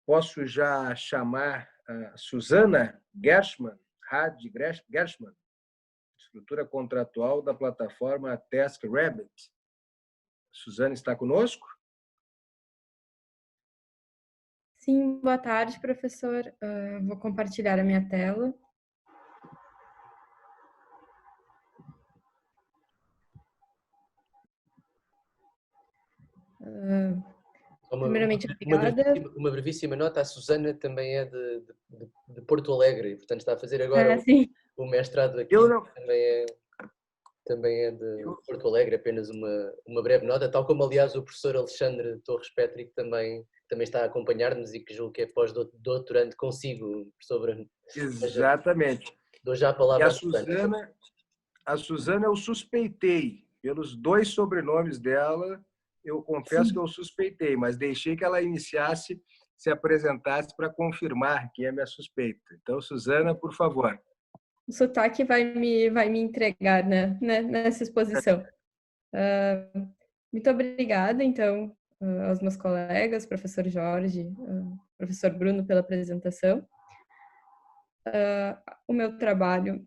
Posso já chamar a Susana Gershman, Gershman, estrutura contratual da plataforma TaskRabbit. Susana está conosco? Sim, boa tarde, professor. Vou compartilhar a minha tela. Primeiramente, obrigada. Uma brevíssima nota, a Susana também é de Porto Alegre, e, portanto está a fazer agora o mestrado aqui, também é de Porto Alegre, apenas uma breve nota, tal como aliás o professor Alexandre Torres Petri, que também está a acompanhar-nos e que julgo que é pós-doutorando consigo, professor Bruno. Exatamente. Dou já a palavra a Susana eu suspeitei, pelos 2 sobrenomes dela, eu confesso que eu suspeitei, mas deixei que ela iniciasse, se apresentasse para confirmar que é minha suspeita. Então, Susana, por favor. O sotaque vai me entregar, né, nessa exposição. Muito obrigada, então, aos meus colegas, professor Jorge, professor Bruno, pela apresentação. O meu trabalho,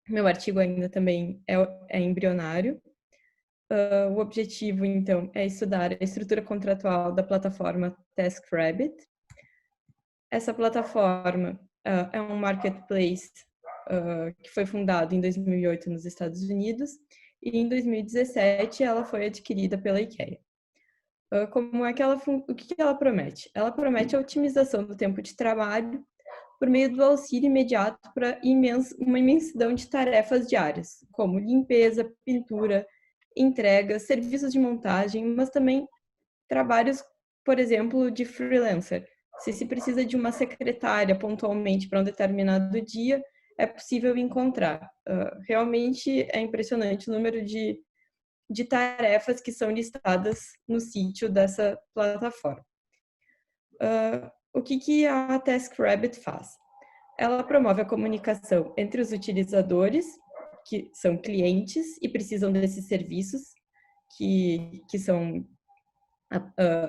meu artigo ainda também é embrionário. O objetivo, então, é estudar a estrutura contratual da plataforma TaskRabbit. Essa plataforma é um marketplace que foi fundado em 2008 nos Estados Unidos e em 2017 ela foi adquirida pela IKEA. Como é que o que ela promete? Ela promete a otimização do tempo de trabalho por meio do auxílio imediato para uma imensidão de tarefas diárias, como limpeza, pintura, entregas, serviços de montagem, mas também trabalhos, por exemplo, de freelancer. Se precisa de uma secretária pontualmente para um determinado dia, é possível encontrar. Realmente é impressionante o número de tarefas que são listadas no sítio dessa plataforma. O que a TaskRabbit faz? Ela promove a comunicação entre os utilizadores, que são clientes e precisam desses serviços que são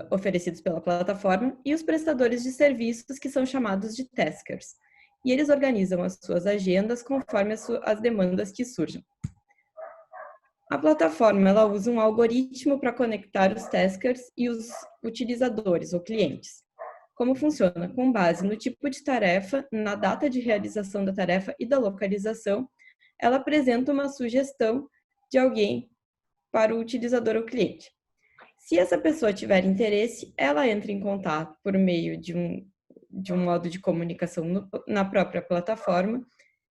oferecidos pela plataforma, e os prestadores de serviços, que são chamados de taskers. E eles organizam as suas agendas conforme as demandas que surjam. A plataforma ela usa um algoritmo para conectar os taskers e os utilizadores ou clientes. Como funciona? Com base no tipo de tarefa, na data de realização da tarefa e da localização, ela apresenta uma sugestão de alguém para o utilizador ou cliente. Se essa pessoa tiver interesse, ela entra em contato por meio de um modo de comunicação na própria plataforma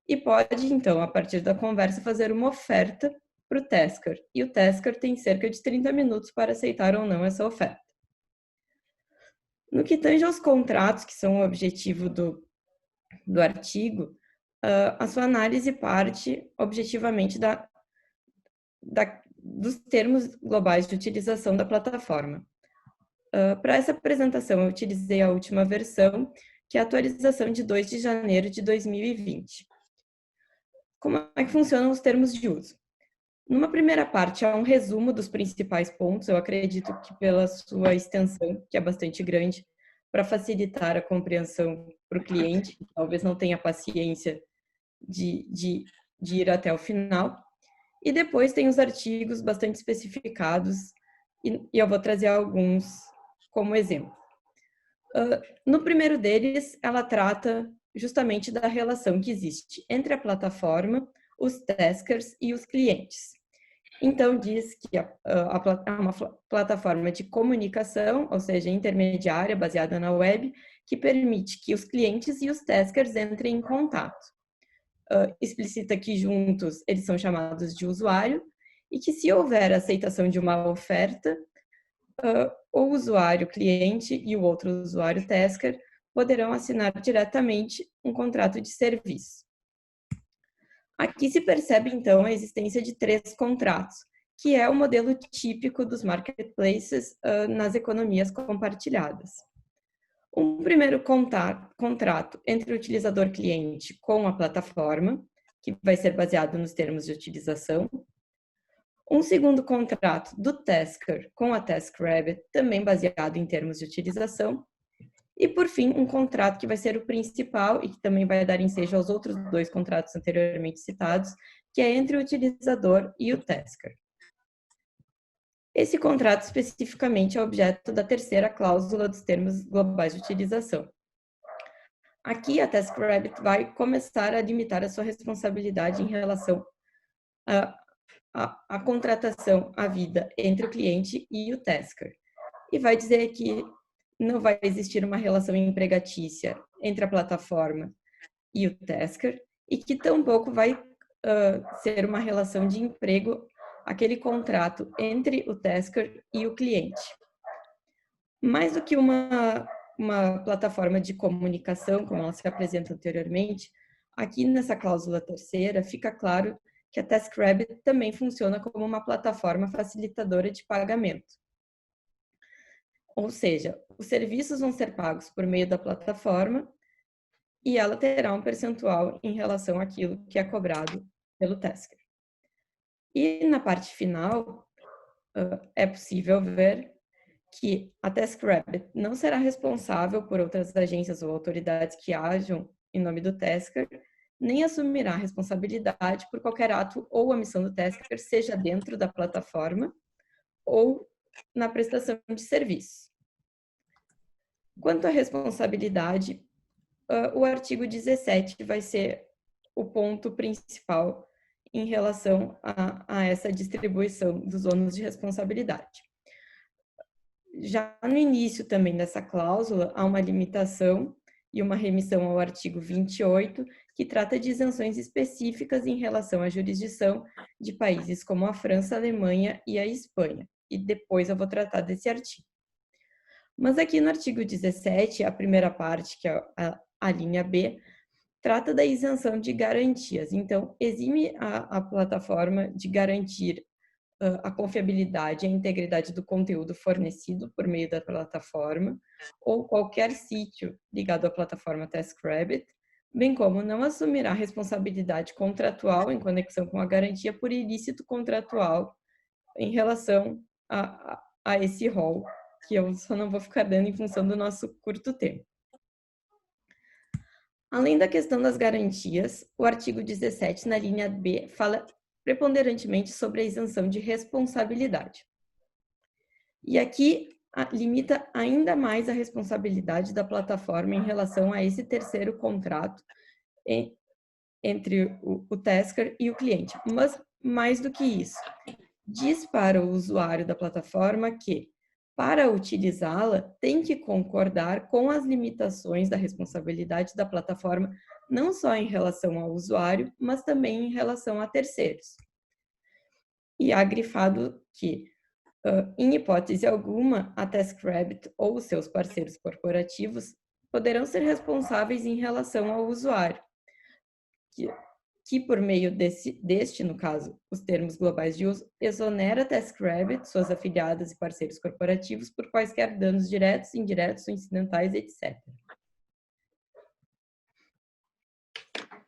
e pode, então, a partir da conversa, fazer uma oferta para o tasker. E o tasker tem cerca de 30 minutos para aceitar ou não essa oferta. No que tange aos contratos, que são o objetivo do artigo, a sua análise parte objetivamente dos termos globais de utilização da plataforma. Para essa apresentação, eu utilizei a última versão, que é a atualização de 2 de janeiro de 2020. Como é que funcionam os termos de uso? Numa primeira parte, há um resumo dos principais pontos, eu acredito que pela sua extensão, que é bastante grande, para facilitar a compreensão para o cliente, que talvez não tenha paciência de ir até o final. E depois tem os artigos bastante especificados, e eu vou trazer alguns como exemplo. No primeiro deles, ela trata justamente da relação que existe entre a plataforma, os taskers e os clientes. Então, diz que é uma plataforma de comunicação, ou seja, intermediária, baseada na web, que permite que os clientes e os taskers entrem em contato. Explicita que juntos eles são chamados de usuário e que se houver aceitação de uma oferta, o usuário cliente e o outro usuário tasker poderão assinar diretamente um contrato de serviço. Aqui se percebe, então, a existência de 3 contratos, que é o modelo típico dos marketplaces nas economias compartilhadas. Um primeiro contrato entre o utilizador-cliente com a plataforma, que vai ser baseado nos termos de utilização. Um segundo contrato do tasker com a TaskRabbit, também baseado em termos de utilização. E, por fim, um contrato que vai ser o principal e que também vai dar ensejo aos outros 2 contratos anteriormente citados, que é entre o utilizador e o tasker. Esse contrato especificamente é objeto da terceira cláusula dos termos globais de utilização. Aqui, a TaskRabbit vai começar a limitar a sua responsabilidade em relação à contratação à vida entre o cliente e o tasker. E vai dizer que não vai existir uma relação empregatícia entre a plataforma e o tasker, e que tampouco vai ser uma relação de emprego aquele contrato entre o tasker e o cliente. Mais do que uma plataforma de comunicação, como ela se apresenta anteriormente, aqui nessa cláusula terceira fica claro que a TaskRabbit também funciona como uma plataforma facilitadora de pagamento. Ou seja, os serviços vão ser pagos por meio da plataforma e ela terá um percentual em relação àquilo que é cobrado pelo tasker. E na parte final, é possível ver que a TaskRabbit não será responsável por outras agências ou autoridades que ajam em nome do tasker, nem assumirá responsabilidade por qualquer ato ou omissão do tasker, seja dentro da plataforma ou na prestação de serviço. Quanto à responsabilidade, o artigo 17 vai ser o ponto principal em relação a essa distribuição dos ônus de responsabilidade. Já no início também dessa cláusula, há uma limitação e uma remissão ao artigo 28, que trata de isenções específicas em relação à jurisdição de países como a França, a Alemanha e a Espanha. E depois eu vou tratar desse artigo. Mas aqui no artigo 17, a primeira parte, que é a linha B, trata da isenção de garantias. Então, exime a plataforma de garantir a confiabilidade e a integridade do conteúdo fornecido por meio da plataforma ou qualquer sítio ligado à plataforma TaskRabbit, bem como não assumirá responsabilidade contratual em conexão com a garantia por ilícito contratual em relação a esse rol, que eu só não vou ficar dando em função do nosso curto tempo. Além da questão das garantias, o artigo 17, na linha B, fala preponderantemente sobre a isenção de responsabilidade. E aqui limita ainda mais a responsabilidade da plataforma em relação a esse terceiro contrato entre o tasker e o cliente. Mas, mais do que isso, diz para o usuário da plataforma que, para utilizá-la, tem que concordar com as limitações da responsabilidade da plataforma, não só em relação ao usuário, mas também em relação a terceiros. E há grifado que, em hipótese alguma, a TaskRabbit ou os seus parceiros corporativos poderão ser responsáveis em relação ao usuário, que por meio deste, no caso, os termos globais de uso, exonera a TaskRabbit, suas afiliadas e parceiros corporativos por quaisquer danos diretos, indiretos ou incidentais, etc.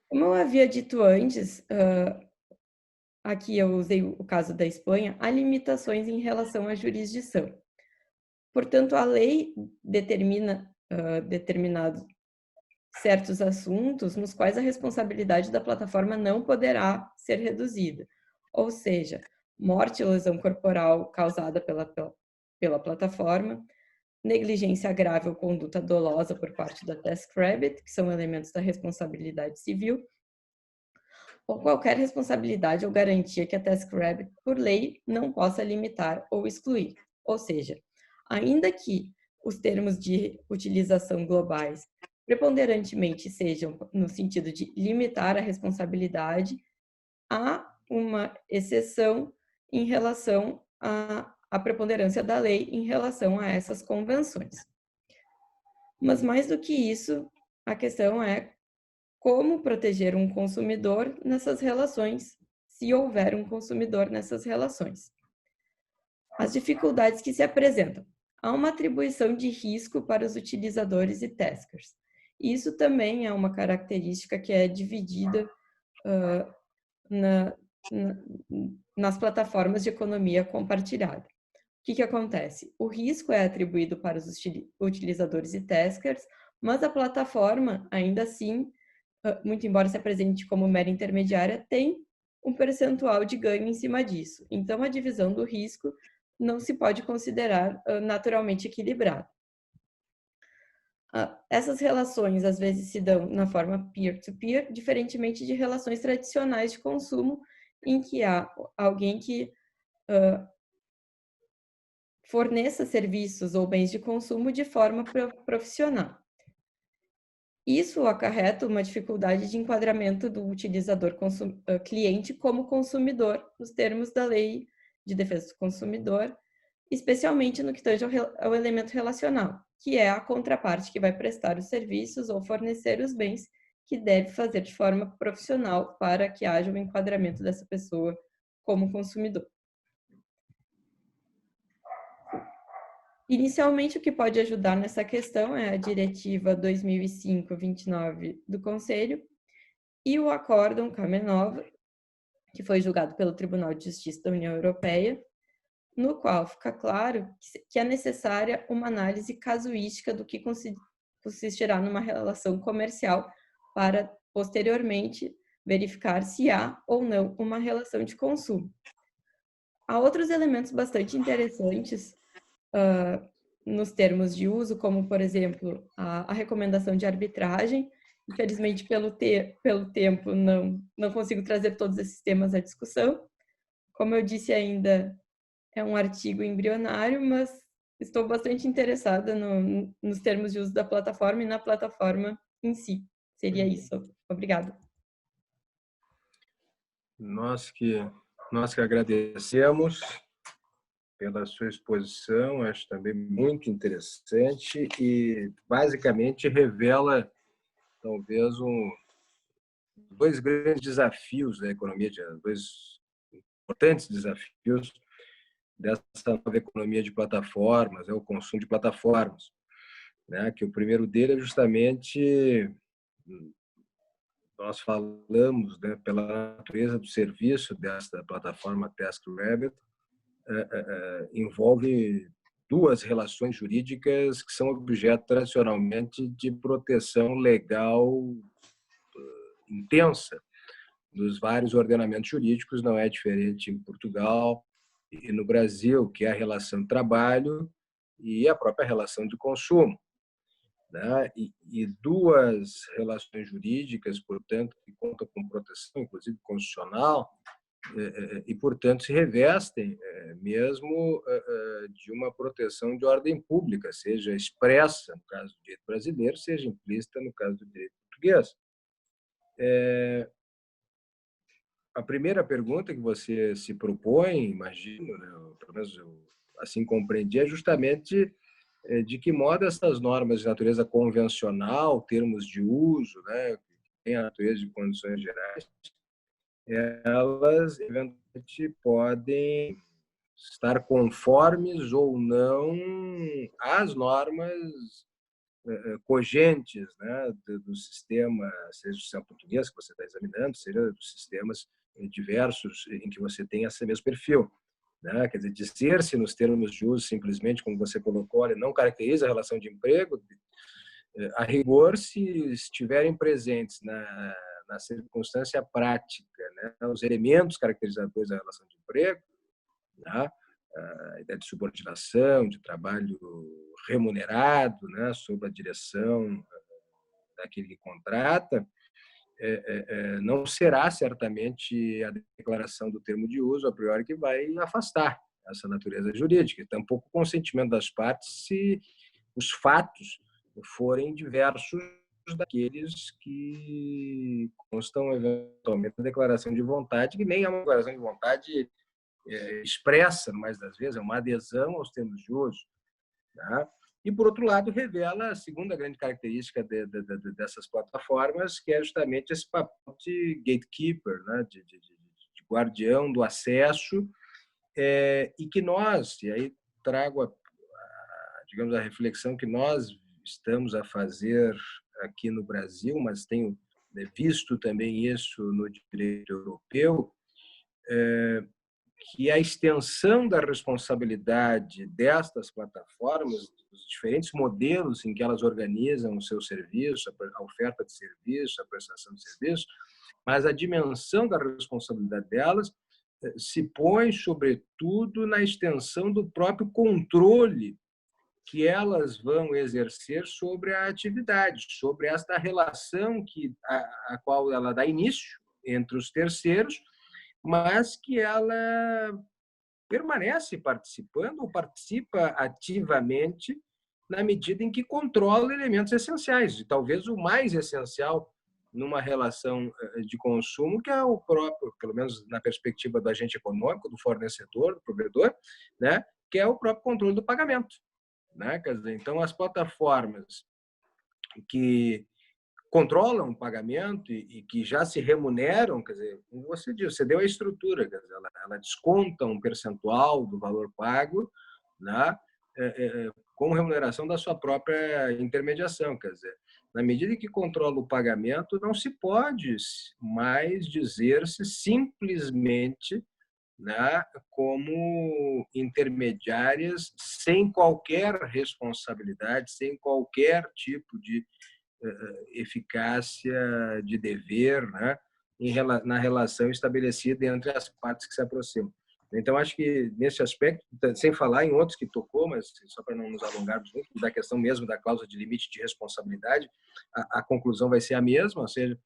Como eu havia dito antes, aqui eu usei o caso da Espanha, há limitações em relação à jurisdição. Portanto, a lei determina determinados certos assuntos nos quais a responsabilidade da plataforma não poderá ser reduzida. Ou seja, morte ou lesão corporal causada pela plataforma, negligência grave ou conduta dolosa por parte da TaskRabbit, que são elementos da responsabilidade civil, ou qualquer responsabilidade ou garantia que a TaskRabbit, por lei, não possa limitar ou excluir. Ou seja, ainda que os termos de utilização globais preponderantemente sejam no sentido de limitar a responsabilidade, há uma exceção em relação à preponderância da lei em relação a essas convenções. Mas mais do que isso, a questão é como proteger um consumidor nessas relações, se houver um consumidor nessas relações. As dificuldades que se apresentam. Há uma atribuição de risco para os utilizadores e taskers. Isso também é uma característica que é dividida nas plataformas de economia compartilhada. que acontece? O risco é atribuído para os utilizadores e taskers, mas a plataforma, ainda assim, muito embora se apresente como mera intermediária, tem um percentual de ganho em cima disso. Então, a divisão do risco não se pode considerar naturalmente equilibrada. Essas relações, às vezes, se dão na forma peer-to-peer, diferentemente de relações tradicionais de consumo, em que há alguém que forneça serviços ou bens de consumo de forma profissional. Isso acarreta uma dificuldade de enquadramento do utilizador cliente como consumidor, nos termos da Lei de Defesa do Consumidor, especialmente no que tange ao elemento relacional, que é a contraparte que vai prestar os serviços ou fornecer os bens, que deve fazer de forma profissional para que haja um enquadramento dessa pessoa como consumidor. Inicialmente, o que pode ajudar nessa questão é a Diretiva 2005/29 do Conselho e o Acórdão Kamenov, que foi julgado pelo Tribunal de Justiça da União Europeia, no qual fica claro que é necessária uma análise casuística do que consistirá numa relação comercial para, posteriormente, verificar se há ou não uma relação de consumo. Há outros elementos bastante interessantes nos termos de uso, como, por exemplo, a recomendação de arbitragem. Infelizmente, pelo tempo, não consigo trazer todos esses temas à discussão. Como eu disse, ainda é um artigo embrionário, mas estou bastante interessada nos termos de uso da plataforma e na plataforma em si. Seria isso. Obrigada. Nós que agradecemos pela sua exposição, acho também muito interessante e basicamente revela talvez dois grandes desafios da economia, dois importantes desafios dessa nova economia de plataformas, o consumo de plataformas, né? Que o primeiro dele é justamente, nós falamos, né, pela natureza do serviço dessa plataforma TaskRabbit, envolve duas relações jurídicas que são objeto tradicionalmente de proteção legal intensa dos vários ordenamentos jurídicos, não é diferente em Portugal e no Brasil, que é a relação de trabalho e a própria relação de consumo, né? E duas relações jurídicas, portanto, que contam com proteção, inclusive constitucional, e, portanto, se revestem mesmo de uma proteção de ordem pública, seja expressa, no caso do direito brasileiro, seja implícita, no caso do direito português. A primeira pergunta que você se propõe, imagino, né, pelo menos eu assim compreendi, é justamente de que modo essas normas de natureza convencional, termos de uso, né, que tem a natureza de condições gerais, elas eventualmente podem estar conformes ou não às normas cogentes, né, do sistema, seja o sistema português que você está examinando, seja dos sistemas diversos em que você tem esse mesmo perfil, né? Quer dizer, dizer-se nos termos de uso simplesmente, como você colocou, olha, não caracteriza a relação de emprego, a rigor, se estiverem presentes na circunstância prática, né, os elementos caracterizadores da relação de emprego, né, a ideia de subordinação, de trabalho remunerado, né, sob a direção daquele que contrata, não será certamente a declaração do termo de uso a priori que vai afastar essa natureza jurídica. Tampouco o consentimento das partes se os fatos forem diversos daqueles que constam eventualmente na declaração de vontade, que nem é uma declaração de vontade expressa, mais das vezes, é uma adesão aos termos de uso. Tá? E, por outro lado, revela a segunda grande característica dessas plataformas, que é justamente esse papel de gatekeeper, né? de guardião do acesso, e que nós, e aí trago digamos, a reflexão que nós estamos a fazer aqui no Brasil, mas tenho visto também isso no direito europeu, que a extensão da responsabilidade destas plataformas, os diferentes modelos em que elas organizam o seu serviço, a oferta de serviço, a prestação de serviço, mas a dimensão da responsabilidade delas se põe, sobretudo, na extensão do próprio controle que elas vão exercer sobre a atividade, sobre esta relação a qual ela dá início entre os terceiros, mas que ela permanece participando ou participa ativamente na medida em que controla elementos essenciais, e talvez o mais essencial numa relação de consumo, que é o próprio, pelo menos na perspectiva do agente econômico, do fornecedor, do provedor, né, que é o próprio controle do pagamento, né? Quer dizer, então, as plataformas que controlam o pagamento e que já se remuneram, quer dizer, como você disse, você deu a estrutura, quer dizer, ela desconta um percentual do valor pago, né, como remuneração da sua própria intermediação, quer dizer, na medida em que controla o pagamento, não se pode mais dizer-se simplesmente, né, como intermediárias sem qualquer responsabilidade, sem qualquer tipo de eficácia de dever, né, na relação estabelecida entre as partes que se aproximam. Então, acho que nesse aspecto, sem falar em outros que tocou, mas só para não nos alongarmos muito, da questão mesmo da cláusula de limite de responsabilidade, a conclusão vai ser a mesma, ou seja,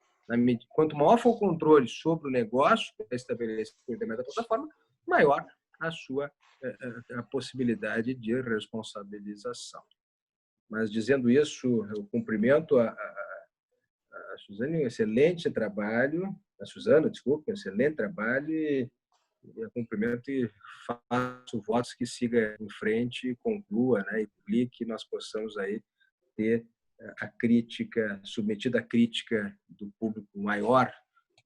quanto maior for o controle sobre o negócio que é estabelecido por intermédio da plataforma, maior a possibilidade de responsabilização. Mas, dizendo isso, eu cumprimento a Suzane, um excelente trabalho, a Suzana, desculpa, um excelente trabalho, e eu cumprimento e faço votos que siga em frente, conclua, né, e publique, que nós possamos aí ter a crítica, submetida à crítica do público maior,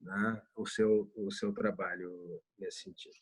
né, o seu trabalho nesse sentido.